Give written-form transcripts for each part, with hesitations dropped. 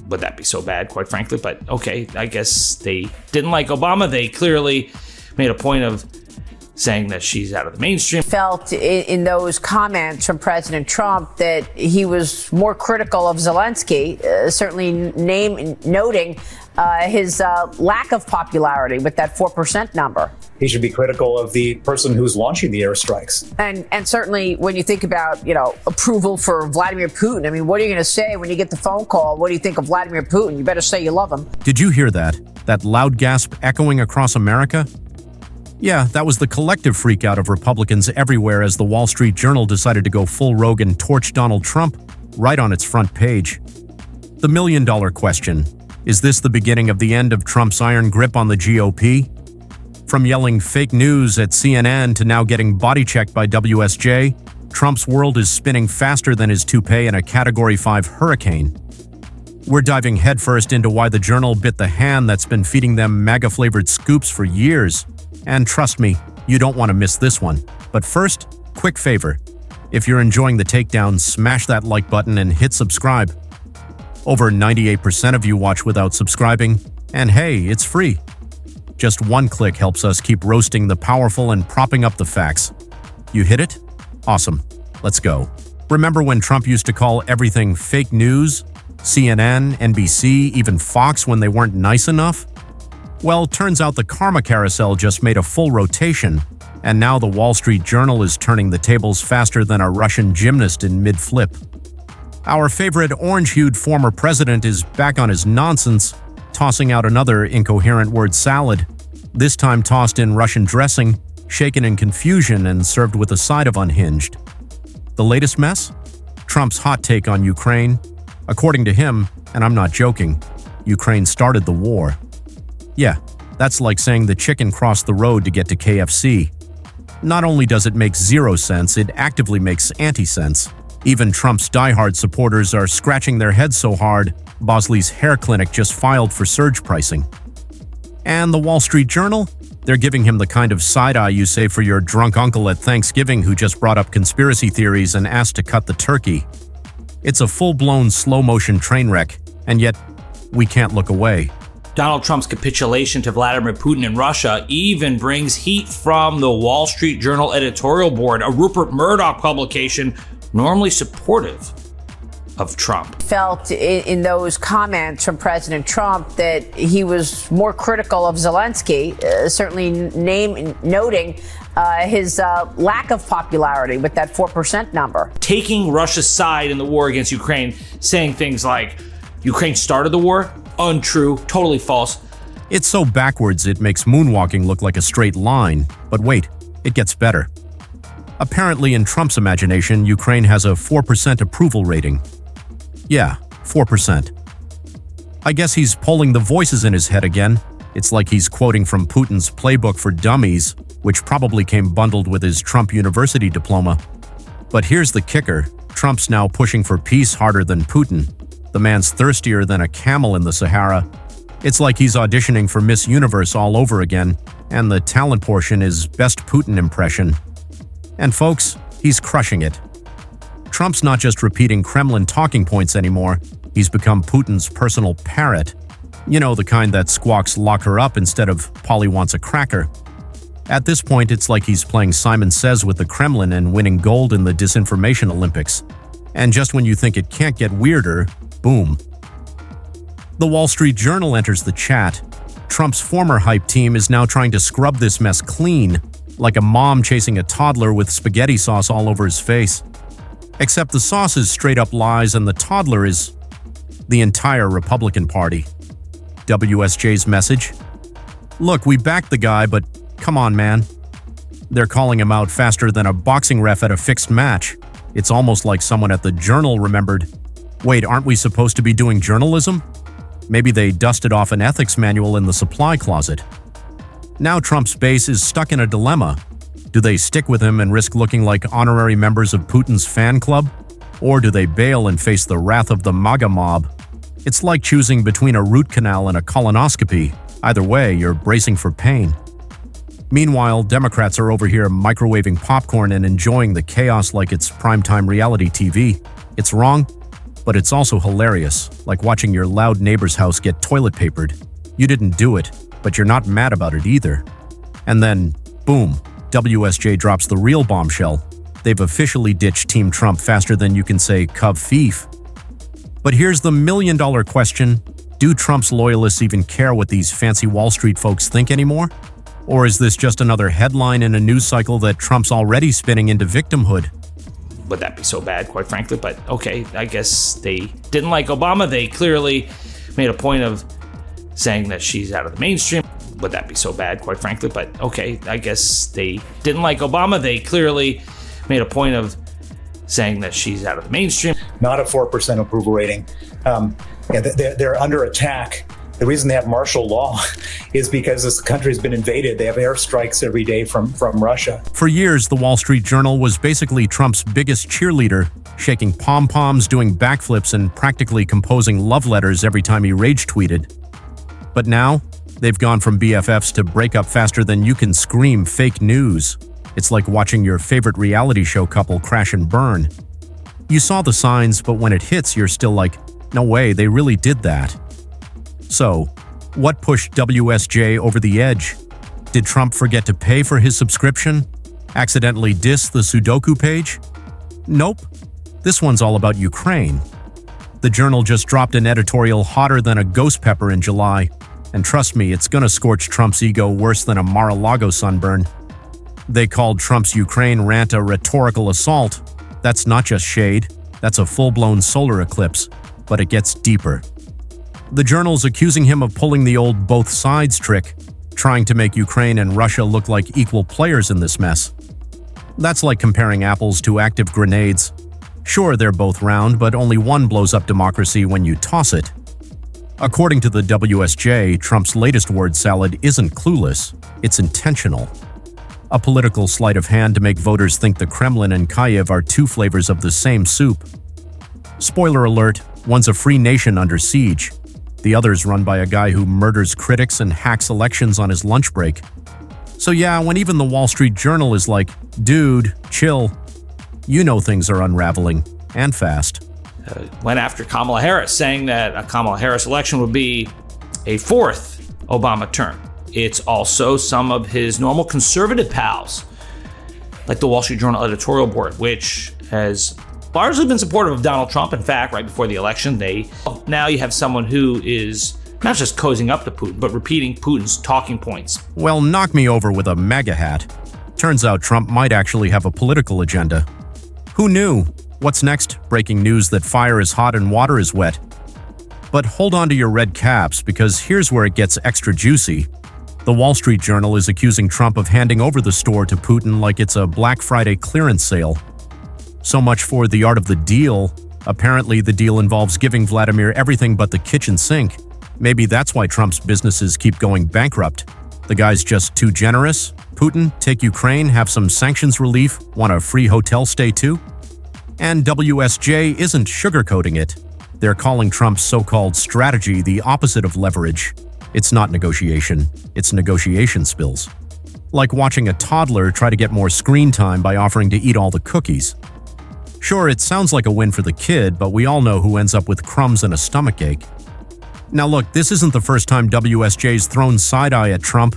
would that be so bad, quite frankly? But okay, I guess they didn't like Obama. They clearly made a point of saying that she's out of the mainstream. Felt in those comments from President Trump that he was more critical of Zelensky, certainly noting his lack of popularity with that 4% number. He should be critical of the person who's launching the airstrikes. And certainly when you think about, approval for Vladimir Putin, I mean, what are you going to say when you get the phone call? What do you think of Vladimir Putin? You better say you love him. Did you hear that? That loud gasp echoing across America? Yeah, that was the collective freakout of Republicans everywhere as the Wall Street Journal decided to go full rogue and torch Donald Trump right on its front page. The million-dollar question: is this the beginning of the end of Trump's iron grip on the GOP? From yelling fake news at CNN to now getting body-checked by WSJ, Trump's world is spinning faster than his toupee in a Category 5 hurricane. We're diving headfirst into why the Journal bit the hand that's been feeding them MAGA-flavored scoops for years. And trust me, you don't want to miss this one. But first, quick favor. If you're enjoying the takedown, smash that like button and hit subscribe. Over 98% of you watch without subscribing, and hey, it's free. Just one click helps us keep roasting the powerful and propping up the facts. You hit it? Awesome. Let's go. Remember when Trump used to call everything fake news? CNN, NBC, even Fox when they weren't nice enough? Well, turns out the karma carousel just made a full rotation, and now the Wall Street Journal is turning the tables faster than a Russian gymnast in mid-flip. Our favorite orange-hued former president is back on his nonsense, tossing out another incoherent word salad, this time tossed in Russian dressing, shaken in confusion and served with a side of unhinged. The latest mess? Trump's hot take on Ukraine. According to him, and I'm not joking, Ukraine started the war. Yeah, that's like saying the chicken crossed the road to get to KFC. Not only does it make zero sense, it actively makes anti-sense. Even Trump's diehard supporters are scratching their heads so hard, Bosley's hair clinic just filed for surge pricing. And the Wall Street Journal? They're giving him the kind of side-eye you say for your drunk uncle at Thanksgiving who just brought up conspiracy theories and asked to cut the turkey. It's a full-blown slow-motion train wreck, and yet we can't look away. Donald Trump's capitulation to Vladimir Putin and Russia even brings heat from the Wall Street Journal editorial board, a Rupert Murdoch publication normally supportive of Trump. Felt in those comments from President Trump that he was more critical of Zelensky, certainly noting his lack of popularity with that 4% number. Taking Russia's side in the war against Ukraine, saying things like, Ukraine started the war? Untrue, totally false. It's so backwards it makes moonwalking look like a straight line. But wait, it gets better. Apparently, in Trump's imagination, Ukraine has a 4% approval rating. Yeah, 4%. I guess he's polling the voices in his head again. It's like he's quoting from Putin's playbook for dummies, which probably came bundled with his Trump University diploma. But here's the kicker. Trump's now pushing for peace harder than Putin. The man's thirstier than a camel in the Sahara. It's like he's auditioning for Miss Universe all over again, and the talent portion is best Putin impression. And folks, he's crushing it. Trump's not just repeating Kremlin talking points anymore, he's become Putin's personal parrot. You know, the kind that squawks "lock her up" instead of "Polly wants a cracker." At this point, it's like he's playing Simon Says with the Kremlin and winning gold in the disinformation Olympics. And just when you think it can't get weirder, boom. The Wall Street Journal enters the chat. Trump's former hype team is now trying to scrub this mess clean, like a mom chasing a toddler with spaghetti sauce all over his face. Except the sauce is straight-up lies and the toddler is the entire Republican Party. WSJ's message? Look, we backed the guy, but come on, man. They're calling him out faster than a boxing ref at a fixed match. It's almost like someone at the Journal remembered, wait, aren't we supposed to be doing journalism? Maybe they dusted off an ethics manual in the supply closet. Now Trump's base is stuck in a dilemma. Do they stick with him and risk looking like honorary members of Putin's fan club? Or do they bail and face the wrath of the MAGA mob? It's like choosing between a root canal and a colonoscopy. Either way, you're bracing for pain. Meanwhile, Democrats are over here microwaving popcorn and enjoying the chaos like it's primetime reality TV. It's wrong? But it's also hilarious, like watching your loud neighbor's house get toilet papered. You didn't do it, but you're not mad about it either. And then, boom, WSJ drops the real bombshell. They've officially ditched Team Trump faster than you can say Cov Thief. But here's the million-dollar question. Do Trump's loyalists even care what these fancy Wall Street folks think anymore? Or is this just another headline in a news cycle that Trump's already spinning into victimhood? Would that be so bad, quite frankly? But okay, I guess they didn't like Obama. They clearly made a point of saying that she's out of the mainstream. Would that be so bad, quite frankly? But okay, I guess they didn't like Obama. They clearly made a point of saying that she's out of the mainstream. Not a 4% approval rating. They're under attack. The reason they have martial law is because this country's been invaded. They have airstrikes every day from Russia. For years, the Wall Street Journal was basically Trump's biggest cheerleader, shaking pom-poms, doing backflips, and practically composing love letters every time he rage tweeted. But now, they've gone from BFFs to break up faster than you can scream fake news. It's like watching your favorite reality show couple crash and burn. You saw the signs, but when it hits, you're still like, no way, they really did that. So, what pushed WSJ over the edge? Did Trump forget to pay for his subscription? Accidentally diss the Sudoku page? Nope. This one's all about Ukraine. The Journal just dropped an editorial hotter than a ghost pepper in July, and trust me, it's gonna scorch Trump's ego worse than a Mar-a-Lago sunburn. They called Trump's Ukraine rant a rhetorical assault. That's not just shade, that's a full-blown solar eclipse, but it gets deeper. The Journal's accusing him of pulling the old both sides trick, trying to make Ukraine and Russia look like equal players in this mess. That's like comparing apples to active grenades. Sure, they're both round, but only one blows up democracy when you toss it. According to the WSJ, Trump's latest word salad isn't clueless, it's intentional. A political sleight of hand to make voters think the Kremlin and Kyiv are two flavors of the same soup. Spoiler alert, one's a free nation under siege. The other's run by a guy who murders critics and hacks elections on his lunch break. So yeah, when even the Wall Street Journal is like, dude, chill, you know things are unraveling, and fast. Went after Kamala Harris, saying that a Kamala Harris election would be a fourth Obama term. It's also some of his normal conservative pals, like the Wall Street Journal editorial board, which has largely been supportive of Donald Trump. In fact, right before the election, now you have someone who is not just cozying up to Putin, but repeating Putin's talking points. Well, knock me over with a MAGA hat. Turns out Trump might actually have a political agenda. Who knew? What's next? Breaking news that fire is hot and water is wet. But hold on to your red caps, because here's where it gets extra juicy. The Wall Street Journal is accusing Trump of handing over the store to Putin like it's a Black Friday clearance sale. So much for the art of the deal. Apparently, the deal involves giving Vladimir everything but the kitchen sink. Maybe that's why Trump's businesses keep going bankrupt. The guy's just too generous? Putin, take Ukraine, have some sanctions relief, want a free hotel stay too? And WSJ isn't sugarcoating it. They're calling Trump's so-called strategy the opposite of leverage. It's not negotiation, it's negotiation spills. Like watching a toddler try to get more screen time by offering to eat all the cookies. Sure, it sounds like a win for the kid, but we all know who ends up with crumbs and a stomachache. Now look, this isn't the first time WSJ's thrown side-eye at Trump.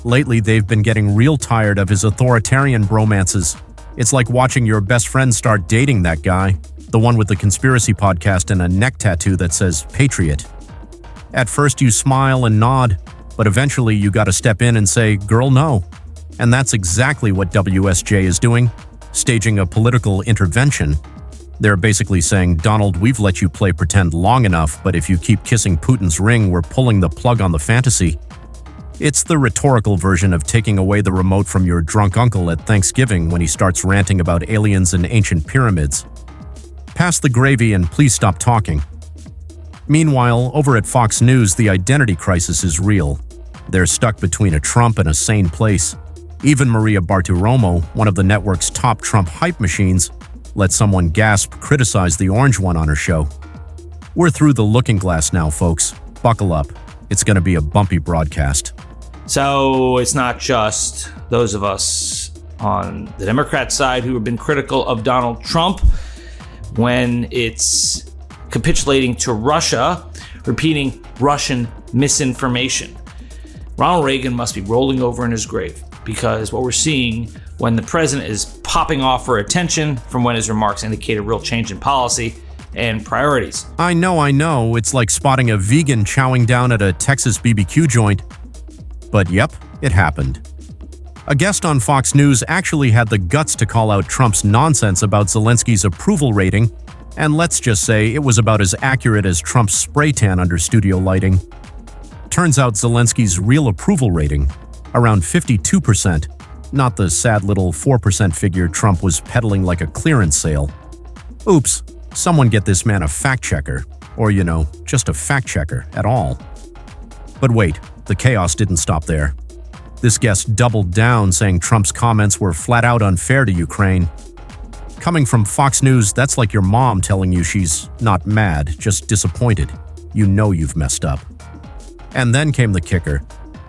Lately, they've been getting real tired of his authoritarian bromances. It's like watching your best friend start dating that guy, the one with the conspiracy podcast and a neck tattoo that says Patriot. At first you smile and nod, but eventually you gotta step in and say, girl, no. And that's exactly what WSJ is doing, staging a political intervention. They're basically saying, Donald, we've let you play pretend long enough, but if you keep kissing Putin's ring, we're pulling the plug on the fantasy. It's the rhetorical version of taking away the remote from your drunk uncle at Thanksgiving when he starts ranting about aliens and ancient pyramids. Pass the gravy and please stop talking. Meanwhile, over at Fox News, the identity crisis is real. They're stuck between a Trump and a sane place. Even Maria Bartiromo, one of the network's top Trump hype machines, let someone gasp criticize the orange one on her show. We're through the looking glass now, folks. Buckle up. It's going to be a bumpy broadcast. So it's not just those of us on the Democrat side who have been critical of Donald Trump. When it's capitulating to Russia, repeating Russian misinformation. Ronald Reagan must be rolling over in his grave, because what we're seeing when the president is popping off for attention from when his remarks indicate a real change in policy and priorities. I know, it's like spotting a vegan chowing down at a Texas BBQ joint. But yep, it happened. A guest on Fox News actually had the guts to call out Trump's nonsense about Zelensky's approval rating, and let's just say it was about as accurate as Trump's spray tan under studio lighting. Turns out Zelensky's real approval rating, around 52%, not the sad little 4% figure Trump was peddling like a clearance sale. Oops, someone get this man a fact checker, or just a fact checker at all. But wait, the chaos didn't stop there. This guest doubled down, saying Trump's comments were flat out unfair to Ukraine. Coming from Fox News, that's like your mom telling you she's not mad, just disappointed. You know you've messed up. And then came the kicker.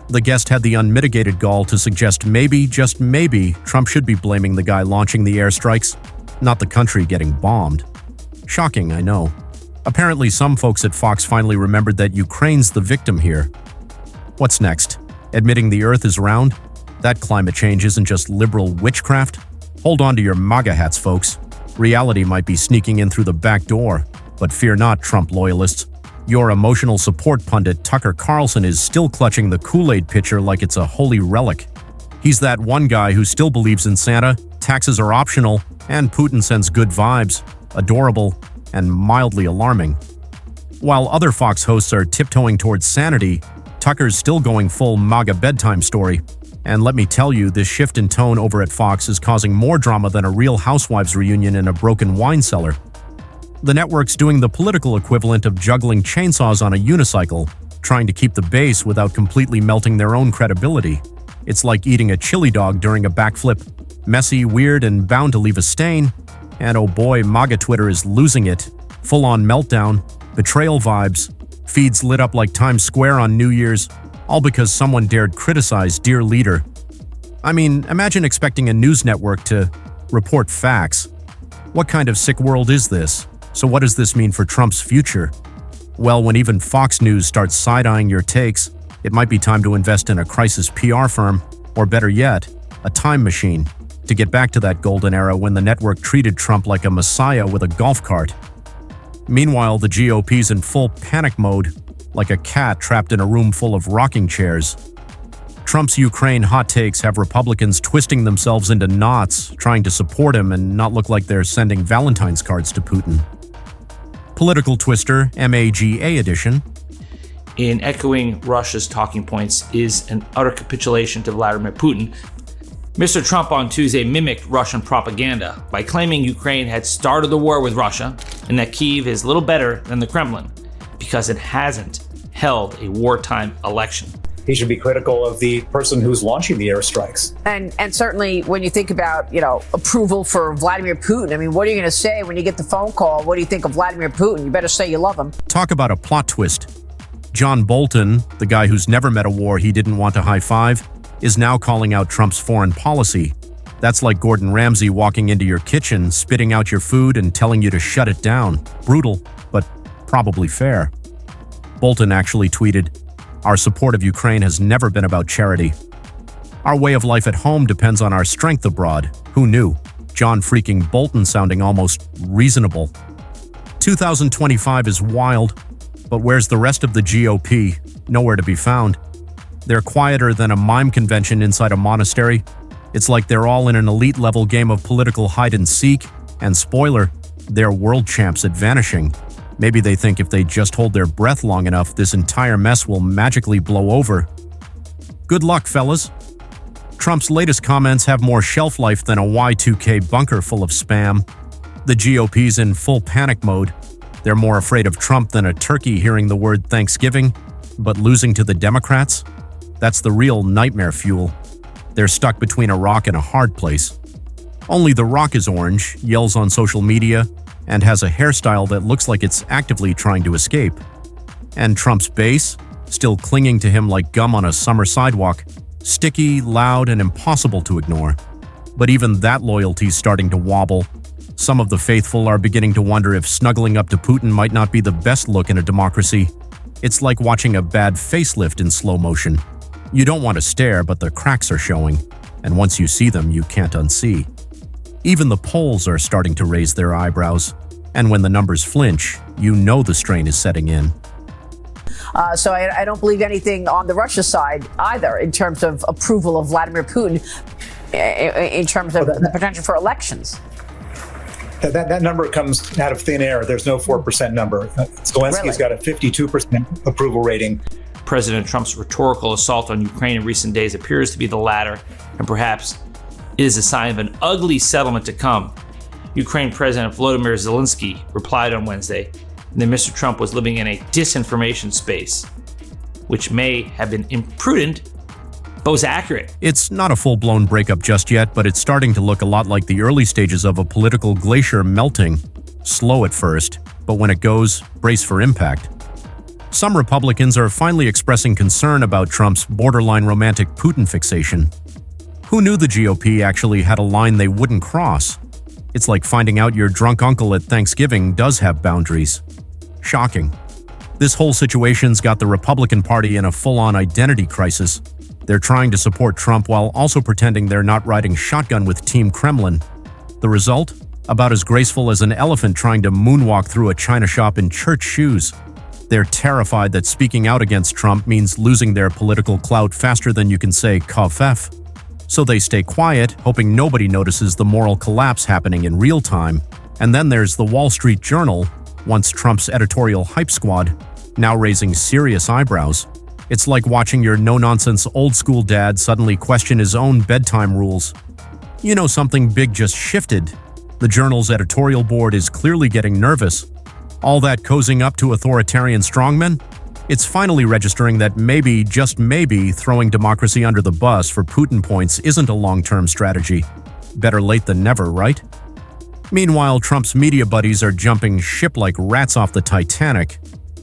The guest had the unmitigated gall to suggest maybe, just maybe, Trump should be blaming the guy launching the airstrikes, not the country getting bombed. Shocking, I know. Apparently some folks at Fox finally remembered that Ukraine's the victim here. What's next? Admitting the Earth is round? That climate change isn't just liberal witchcraft? Hold on to your MAGA hats, folks. Reality might be sneaking in through the back door, but fear not, Trump loyalists. Your emotional support pundit Tucker Carlson is still clutching the Kool-Aid pitcher like it's a holy relic. He's that one guy who still believes in Santa, taxes are optional, and Putin sends good vibes, adorable, and mildly alarming. While other Fox hosts are tiptoeing towards sanity, Tucker's still going full MAGA bedtime story. And let me tell you, this shift in tone over at Fox is causing more drama than a Real Housewives reunion in a broken wine cellar. The network's doing the political equivalent of juggling chainsaws on a unicycle, trying to keep the base without completely melting their own credibility. It's like eating a chili dog during a backflip. Messy, weird, and bound to leave a stain. And oh boy, MAGA Twitter is losing it. Full-on meltdown, betrayal vibes, feeds lit up like Times Square on New Year's, all because someone dared criticize dear leader. I mean, imagine expecting a news network to report facts. What kind of sick world is this? So what does this mean for Trump's future? Well, when even Fox News starts side-eyeing your takes, it might be time to invest in a crisis PR firm, or better yet, a time machine, to get back to that golden era when the network treated Trump like a messiah with a golf cart. Meanwhile, the GOP's in full panic mode, like a cat trapped in a room full of rocking chairs. Trump's Ukraine hot takes have Republicans twisting themselves into knots, trying to support him and not look like they're sending Valentine's cards to Putin. Political Twister, MAGA edition. In echoing Russia's talking points is an utter capitulation to Vladimir Putin. Mr. Trump on Tuesday mimicked Russian propaganda by claiming Ukraine had started the war with Russia and that Kyiv is little better than the Kremlin because it hasn't held a wartime election. He should be critical of the person who's launching the airstrikes. And certainly when you think about, approval for Vladimir Putin, I mean, what are you going to say when you get the phone call? What do you think of Vladimir Putin? You better say you love him. Talk about a plot twist. John Bolton, the guy who's never met a war he didn't want to high-five, is now calling out Trump's foreign policy. That's like Gordon Ramsay walking into your kitchen, spitting out your food and telling you to shut it down. Brutal, but probably fair. Bolton actually tweeted, "Our support of Ukraine has never been about charity. Our way of life at home depends on our strength abroad." Who knew? John freaking Bolton sounding almost reasonable. 2025 is wild, but where's the rest of the GOP? Nowhere to be found. They're quieter than a mime convention inside a monastery. It's like they're all in an elite-level game of political hide-and-seek, and spoiler, they're world champs at vanishing. Maybe they think if they just hold their breath long enough, this entire mess will magically blow over. Good luck, fellas. Trump's latest comments have more shelf life than a Y2K bunker full of spam. The GOP's in full panic mode. They're more afraid of Trump than a turkey hearing the word Thanksgiving, but losing to the Democrats? That's the real nightmare fuel. They're stuck between a rock and a hard place. Only The Rock is orange, yells on social media, and has a hairstyle that looks like it's actively trying to escape. And Trump's base, still clinging to him like gum on a summer sidewalk, sticky, loud, and impossible to ignore. But even that loyalty's starting to wobble. Some of the faithful are beginning to wonder if snuggling up to Putin might not be the best look in a democracy. It's like watching a bad facelift in slow motion. You don't want to stare, but the cracks are showing, and once you see them, you can't unsee. Even the polls are starting to raise their eyebrows, and when the numbers flinch, you know the strain is setting in. So I don't believe anything on the Russia side either in terms of approval of Vladimir Putin in terms of the potential for elections. That number comes out of thin air. There's no 4% number. Zelensky's got a 52% approval rating. President Trump's rhetorical assault on Ukraine in recent days appears to be the latter, and perhaps it is a sign of an ugly settlement to come. Ukraine President Volodymyr Zelensky replied on Wednesday that Mr. Trump was living in a disinformation space, which may have been imprudent, but was accurate. It's not a full-blown breakup just yet, but it's starting to look a lot like the early stages of a political glacier melting. Slow at first, but when it goes, brace for impact. Some Republicans are finally expressing concern about Trump's borderline romantic Putin fixation. Who knew the GOP actually had a line they wouldn't cross? It's like finding out your drunk uncle at Thanksgiving does have boundaries. Shocking. This whole situation's got the Republican Party in a full-on identity crisis. They're trying to support Trump while also pretending they're not riding shotgun with Team Kremlin. The result? About as graceful as an elephant trying to moonwalk through a china shop in church shoes. They're terrified that speaking out against Trump means losing their political clout faster than you can say "kafef." So they stay quiet, hoping nobody notices the moral collapse happening in real time. And then there's the Wall Street Journal, once Trump's editorial hype squad, now raising serious eyebrows. It's like watching your no-nonsense old-school dad suddenly question his own bedtime rules. You know something big just shifted. The Journal's editorial board is clearly getting nervous. All that cozying up to authoritarian strongmen? It's finally registering that maybe, just maybe, throwing democracy under the bus for Putin points isn't a long-term strategy. Better late than never, right? Meanwhile, Trump's media buddies are jumping ship like rats off the Titanic.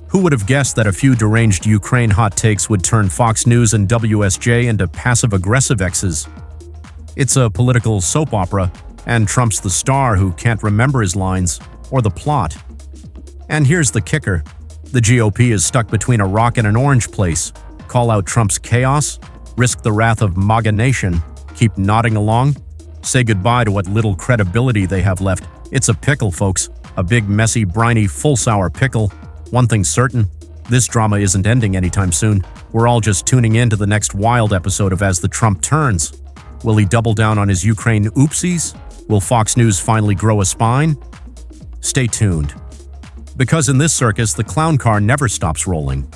Who would have guessed that a few deranged Ukraine hot takes would turn Fox News and WSJ into passive-aggressive exes? It's a political soap opera, and Trump's the star who can't remember his lines or the plot. And here's the kicker. The GOP is stuck between a rock and an orange place. Call out Trump's chaos, risk the wrath of MAGA Nation, keep nodding along, say goodbye to what little credibility they have left. It's a pickle, folks. A big, messy, briny, full-sour pickle. One thing's certain, this drama isn't ending anytime soon. We're all just tuning in to the next wild episode of As the Trump Turns. Will he double down on his Ukraine oopsies? Will Fox News finally grow a spine? Stay tuned. Because in this circus, the clown car never stops rolling.